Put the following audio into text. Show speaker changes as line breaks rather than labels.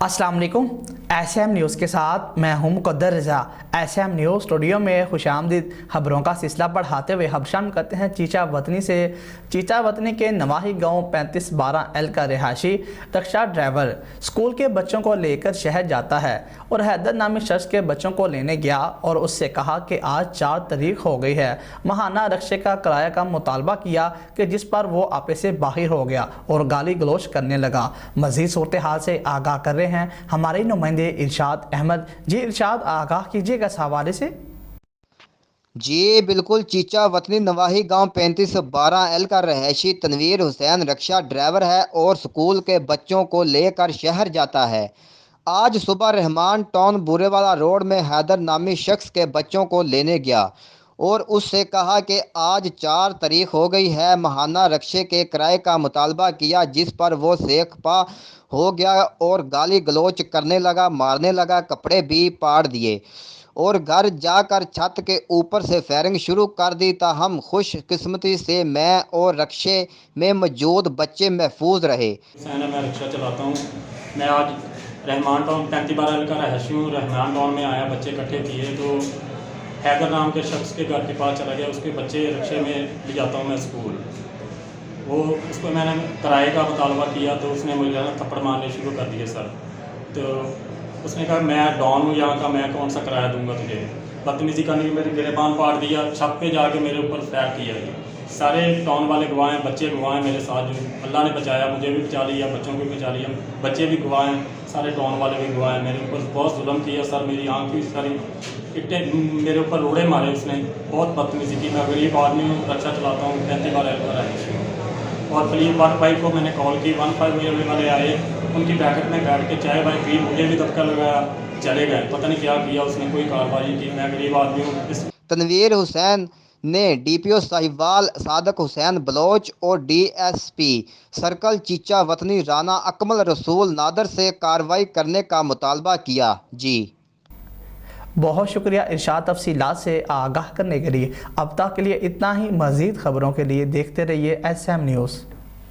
अस्सलाम वालेकुम। SM news के साथ मैं हूं मुक़द्दर रज़ा। SM न्यूज़ स्टूडियो में खुशामदीद। खबरों का सिलसिला बढ़ाते हुए हम शामिल करते हैं चीचा वतनी से। चीचा वतनी के नवाही गांव 3512L का रिहायशी रक्षा ड्राइवर स्कूल के बच्चों को लेकर शहर जाता है और हैदर नामी शख्स के बच्चों को लेने गया और उससे कहा कि आज 4 तारीख हो गई है। माहाना रक्शे का किराया का मुतालबा किया कि जिस पर वो आपे से बाहर हो गया और गाली गलोच करने लगा। मज़ीद सूरत हाल से आगाह कर रहे हैं हमारे नुमाइंदे इरशाद अहमद। जी इरशाद, आगाह कीजिएगा इस हवाले से।
जी बिल्कुल। चीचा वतनी नवाही गांव 3512L का रहायशी तनवीर हुसैन रक्षा ड्राइवर है और स्कूल के बच्चों को लेकर शहर जाता है। आज सुबह रहमान टाउन बुरेवाला रोड में हैदर नामी शख्स के बच्चों को लेने गया और उससे कहा कि आज 4 तारीख हो गई है। माहाना रक्शे के किराए का मुतालबा किया जिस पर वो सेखपा हो गया और गाली गलोच करने लगा, मारने लगा, कपड़े भी पाड़ दिए और घर जाकर छत के ऊपर से फायरिंग शुरू कर दी। ताहम खुश किस्मती से मैं और रक्शे में मौजूद बच्चे महफूज रहे।
मैं रिक्शा चलाता हूँ। मैं आज रहमान टाउन 3512L का रहायशी हूँ। रहमान टाउन में आया, बच्चे इकट्ठे किए तो हैदर नाम के शख्स के घर के पास चला गया। उसके बच्चे रिक्शे में ले जाता हूँ मैं स्कूल। उसको मैंने किराए का मुतालबा किया तो उसने मुझे ना थप्पड़ मारने शुरू कर दिए सर। तो उसने कहा मैं डॉन हूँ यहाँ का, मैं कौन सा किराया दूंगा तुझे। बदतमीज़ी करने की मेरे गिरेबान पाड़ दिया, छत पे जाके मेरे ऊपर फायर किया। सारे टाउन वाले गवाह हैं, बच्चे गवाह हैं मेरे साथ। जो अल्लाह ने बचाया, मुझे भी बचा लिया, बच्चों को भी बचा लिया, बच्चे भी गवाह हैं, सारे टाउन वाले भी गवाह हैं। मेरे ऊपर बहुत जुल्म किया सर। मेरी आँख भी सारी इट्टे मेरे ऊपर रोड़े मारे उसने, बहुत बदतमीज़ी की। मैं गरीब आदमी हूँ, रक्षा चलाता हूँ, 3512L का रहायशी हूँ। और पुलिस 15 को मैंने कॉल की, 15 वाले आए, उनकी बैठक में बैठ के चाय भाई पी, मुझे भी धक्का लगाया, चले गए। पता नहीं क्या किया उसने, कोई कार्रवाई की। मैं गरीब आदमी हूँ।
तनवीर हुसैन ने DPO साहिवाल सादक हुसैन बलोच और DSP सर्कल चीचा वतनी राना अकमल रसूल नादर से कार्रवाई करने का मुतालबा किया। जी
बहुत शुक्रिया इरशाद तफसीलात से आगाह करने के लिए। अब तक के लिए इतना ही। मज़ीद खबरों के लिए देखते रहिए SM न्यूज़।